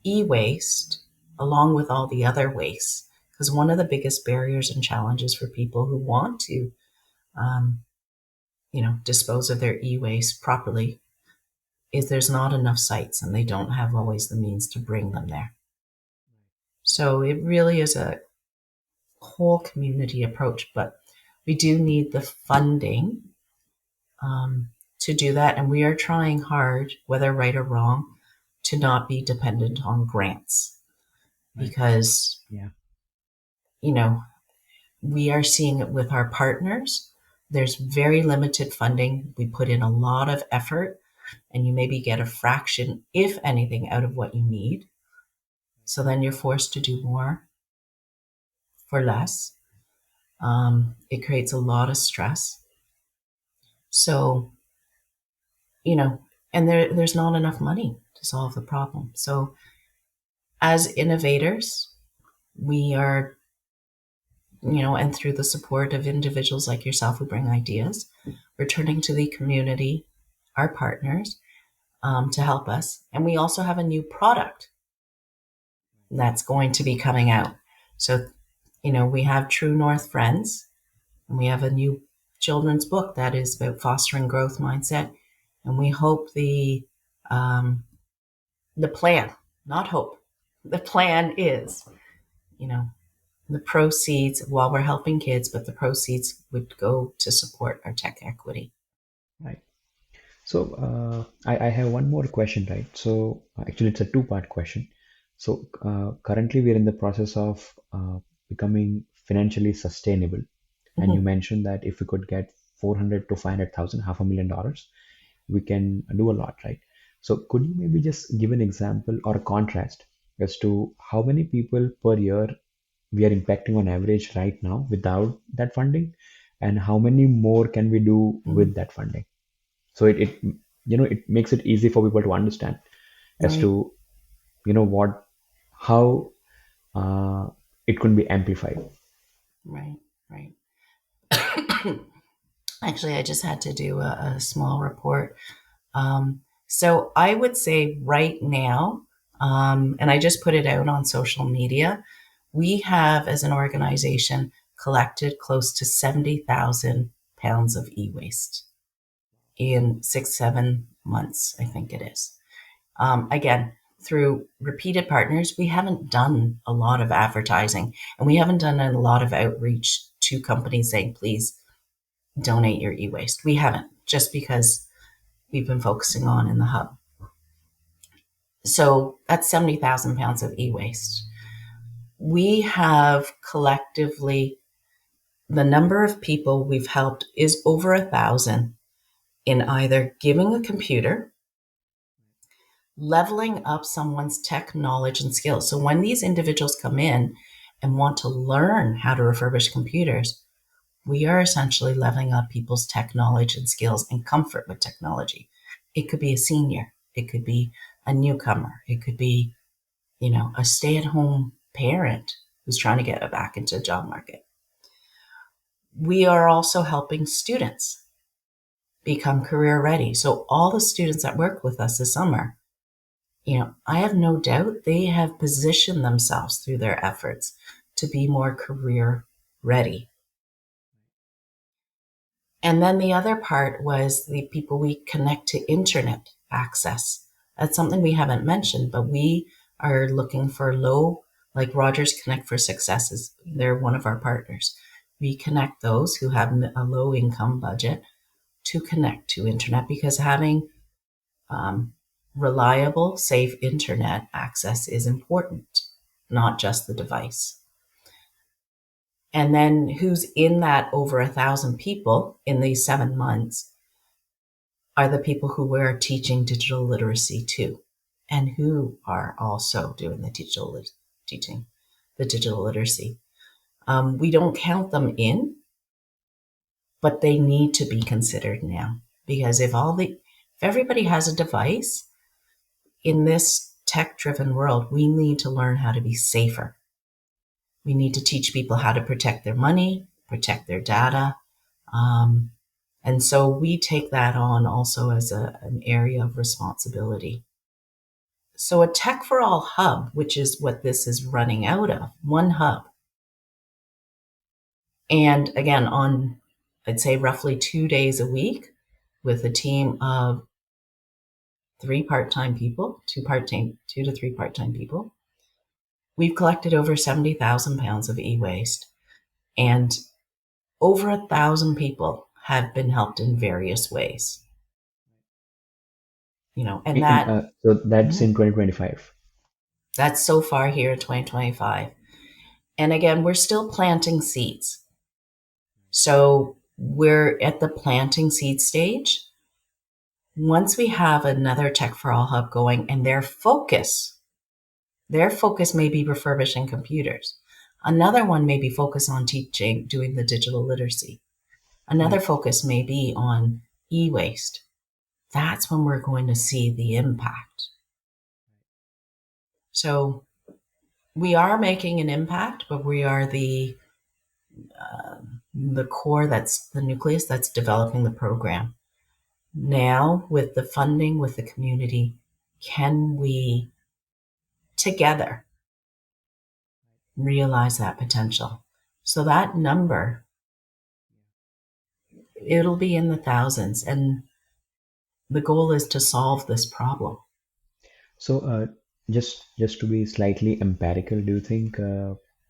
e-waste along with all the other waste. Because one of the biggest barriers and challenges for people who want to, dispose of their e-waste properly is there's not enough sites and they don't have always the means to bring them there. So it really is a whole community approach, but we do need the funding to do that. And we are trying hard, whether right or wrong, to not be dependent on grants. Right. Because, we are seeing it with our partners. There's very limited funding. We put in a lot of effort and you maybe get a fraction, if anything, out of what you need. So then you're forced to do more for less. It creates a lot of stress. So, and there's not enough money to solve the problem. So as innovators, we are, and through the support of individuals like yourself who bring ideas, we're turning to the community, our partners, to help us. And we also have a new product that's going to be coming out. So, we have True North Friends, and we have a new children's book that is about fostering growth mindset. And we hope the plan, not hope, the plan is, The proceeds, while we're helping kids, but the proceeds would go to support our tech equity. Right. So I have one more question, right? So actually, it's a two-part question. So currently, we're in the process of becoming financially sustainable, and you Mhm. mentioned that if we could get 400 to 500,000, $500,000, we can do a lot, right? So could you maybe just give an example or a contrast as to how many people per year we are impacting on average right now without that funding, and how many more can we do with Mm. that funding? So it makes it easy for people to understand as Right, to what how uh, it could be amplified. right, right. Actually, I just had to do a small report. So I would say right now, and I just put it out on social media, we have, as an organization, collected close to 70,000 pounds of e waste in 6, 7 months, I think it is. Again, through repeated partners, we haven't done a lot of advertising and we haven't done a lot of outreach to companies saying, please donate your e waste. We haven't, just because we've been focusing on in the hub. So that's 70,000 pounds of e waste. We have collectively, the number of people we've helped is over 1,000 in either giving a computer, leveling up someone's tech knowledge and skills. So when these individuals come in and want to learn how to refurbish computers, we are essentially leveling up people's tech knowledge and skills and comfort with technology. It could be a senior, it could be a newcomer, it could be, a stay-at-home parent who's trying to get back into the job market. We are also helping students become career ready. So all the students that work with us this summer, I have no doubt they have positioned themselves through their efforts to be more career ready. And then the other part was the people we connect to internet access. That's something we haven't mentioned, but we are looking for like Rogers Connect for Successes. They're one of our partners. We connect those who have a low income budget to connect to internet, because having um, reliable, safe internet access is important, not just the device. And then who's in that over 1,000 people in these 7 months are the people who are teaching digital literacy too, and who are also doing the teaching, the digital literacy. We don't count them in, but they need to be considered now, because if everybody has a device in this tech-driven world, we need to learn how to be safer. We need to teach people how to protect their money, protect their data. Um, and so we take that on also as an area of responsibility. So a Tech for All hub, which is what this is running out of, one hub. And again, on, I'd say, roughly 2 days a week with a team of 3 part-time people, two to three part-time people, we've collected over 70,000 pounds of e-waste, and over 1,000 people have been helped in various ways. And So that's mhm, in 2025. that's so far here in 2025. And again, we're still planting seeds. So we're at the planting seed stage. Once we have another Tech for All hub going, and their focus may be refurbishing computers. Another one may be focused on teaching, doing the digital literacy. Another Right. focus may be on e-waste. That's when we're going to see the impact. So we are making an impact, but we are the core, that's the nucleus that's developing the program. Now, with the funding, with the community, can we together realize that potential? So that number, it'll be in the thousands. And the goal is to solve this problem. So just to be slightly empirical, do you think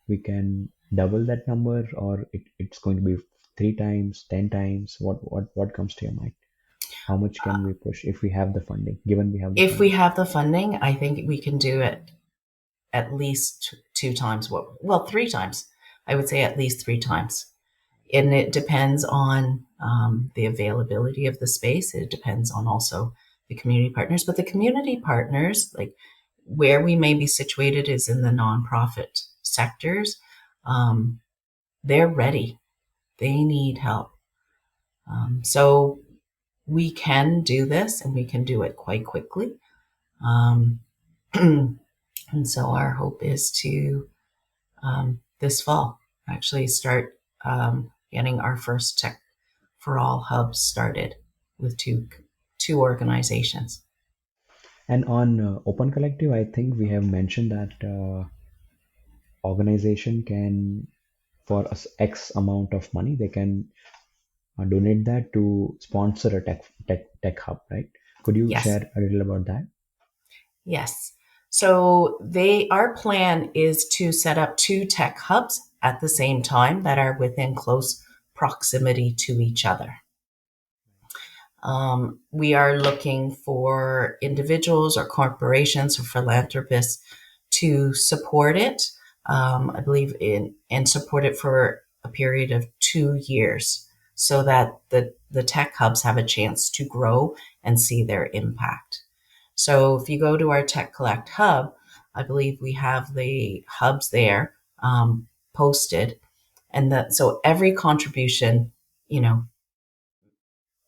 we can double that number, or it's going to be 3 times, 10 times? What comes to your mind? How much can we push if we have the funding, given we have the If we funding? have the funding, I think we can do it at least two times well, three times. I would say at least three times. And it depends on the availability of the space. It depends on also the community partners. But the community partners, like where we may be situated, is in the nonprofit sectors. Um, they're ready. They need help. So we can do this, and we can do it quite quickly. Um, and so our hope is to this fall actually start getting our first Tech for All hubs started with two organizations. And on Open Collective, I think we have mentioned that organization can, for X amount of money, they can donate that to sponsor a tech hub, right? Could you Yes, share a little about that? yes. So our plan is to set up two tech hubs at the same time that are within close proximity to each other. We are looking for individuals or corporations or philanthropists to support it. I believe in and support it for a period of 2 years, so that the tech hubs have a chance to grow and see their impact. So if you go to our Tech Collect hub, I believe we have the hubs there posted, and that so every contribution, you know,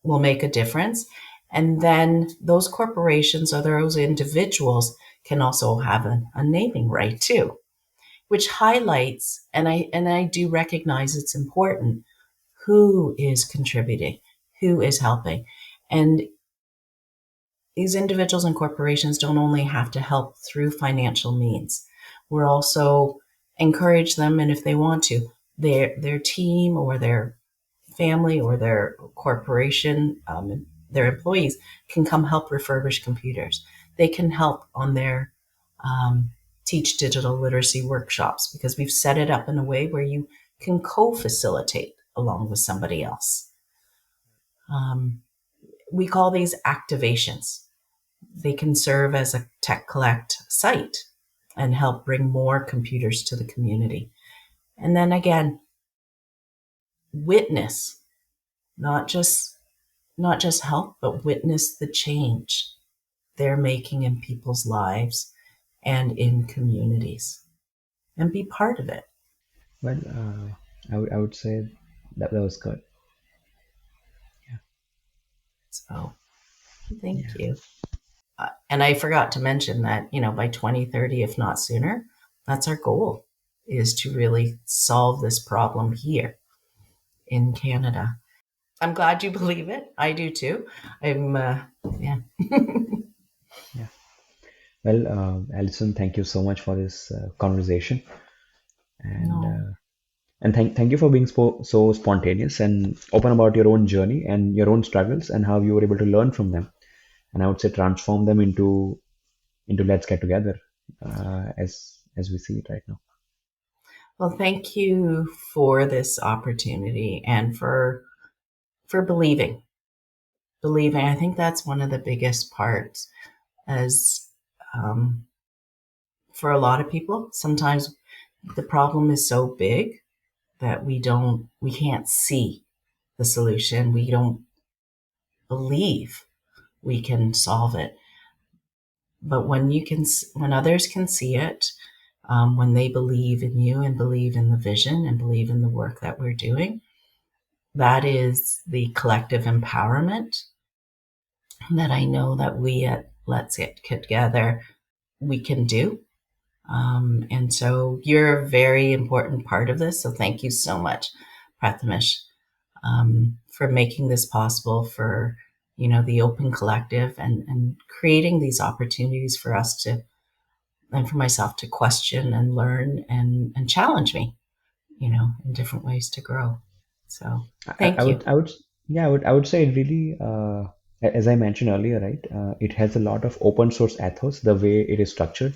will make a difference. And then those corporations or those individuals can also have a naming right too, which highlights, and I do recognize it's important, who is contributing, who is helping. And these individuals and corporations don't only have to help through financial means. We're also encourage them, and if they want to, their team or their family or their corporation, their employees can come help refurbish computers. They can help on their um, teach digital literacy workshops, because we've set it up in a way where you can co-facilitate along with somebody else. Um, we call these activations. They can serve as a Tech Collect site and help bring more computers to the community. And then again, witness, not just not just help, but witness the change they're making in people's lives and in communities, and be part of it. Well, I would say that was good. So thank Yeah. you. And I forgot to mention that, by 2030, if not sooner, that's our goal, is to really solve this problem here in Canada. I'm glad you believe it. I do too. Yeah. Yeah. Well, Alison, thank you so much for this conversation, and No. uh, and thank you for being so spontaneous and open about your own journey and your own struggles and how you were able to learn from them, and I would say transform them into let's get together, as we see it right now. Well, thank you for this opportunity and for believing. I think that's one of the biggest parts, as um, for a lot of people, sometimes the problem is so big that we can't see the solution. We don't believe we can solve it. But when others can see it, when they believe in you and believe in the vision and believe in the work that we're doing, that is the collective empowerment that I know that we at Let's Get Together, we can do. And so you're a very important part of this. So thank you so much, Prathamesh, for making this possible, for the Open Collective, and creating these opportunities for us to, and for myself to question and learn and challenge me, in different ways to grow. So I thank you. would, yeah, I would say it really, as I mentioned earlier, right? It has a lot of open source ethos, the way it is structured,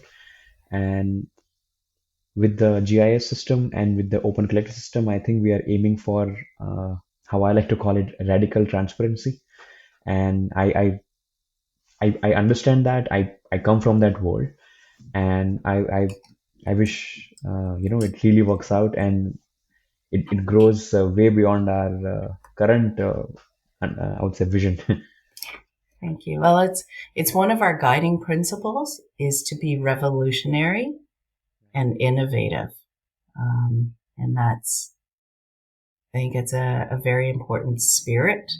and with the GIS system and with the open collector system, I think we are aiming for how I like to call it radical transparency. And I understand that. I come from that world, and I wish it really works out and it grows way beyond our current I would say vision. Thank you. Well, it's one of our guiding principles is to be revolutionary and innovative, and that's I think it's a very important spirit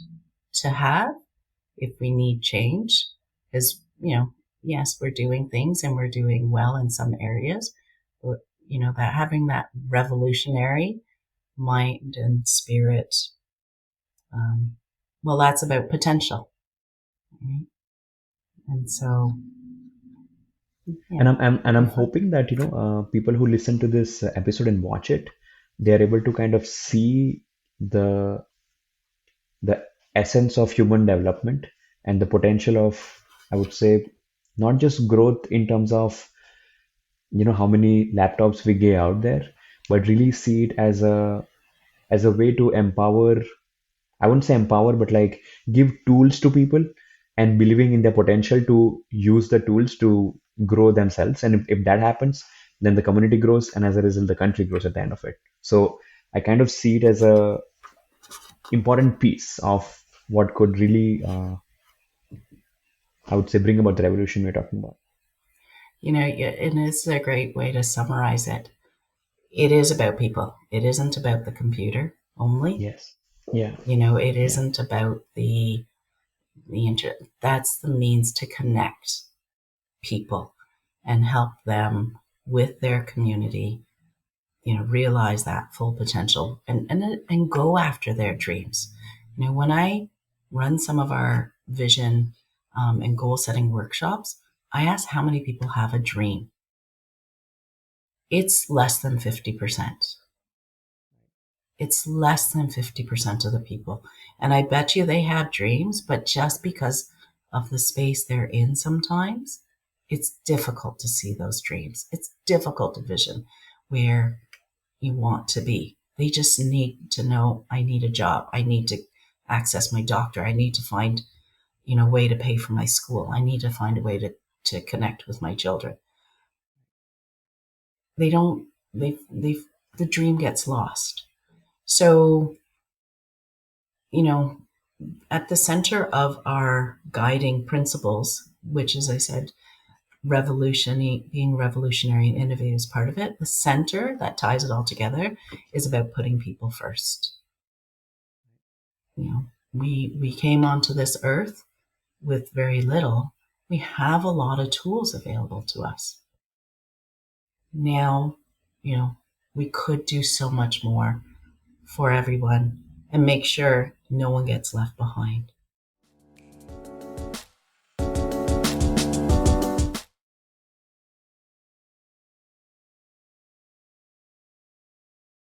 to have if we need change. Because yes, we're doing things and we're doing well in some areas, but that having that revolutionary mind and spirit, um, well, that's about potential, right? And so, yeah, And I'm very fun. hoping that people who listen to this episode and watch it, they are able to kind of see the the essence of human development and the potential of, I would say, not just growth in terms of how many laptops we get out there, but really see it as a way to empower. I wouldn't say empower, but like give tools to people and believing in their potential to use the tools to grow themselves. And if that happens, then the community grows, and as a result, the country grows at the end of it. So I kind of see it as a important piece of what could really, I would say, bring about the revolution we're talking about. And it's a great way to summarize it. It is about people. It isn't about the computer only. Yes. Yeah. It Yeah. isn't about that's the means to connect people and help them with their community, realize that full potential and go after their dreams. When I run some of our vision and goal setting workshops, I ask how many people have a dream. It's less than 50%. It's less than 50% of the people. And I bet you they have dreams, but just because of the space they're in sometimes, it's difficult to see those dreams. It's difficult to vision where you want to be. They just need to know I need a job. I need to access my doctor. I need to find, a way to pay for my school. I need to find a way to connect with my children. They don't, the dream gets lost. So, you know, at the center of our guiding principles, which, as I said, being revolutionary and innovative is part of it. The center that ties it all together is about putting people first. We came onto this earth with very little. We have a lot of tools available to us. Now, we could do so much more for everyone and make sure no one gets left behind.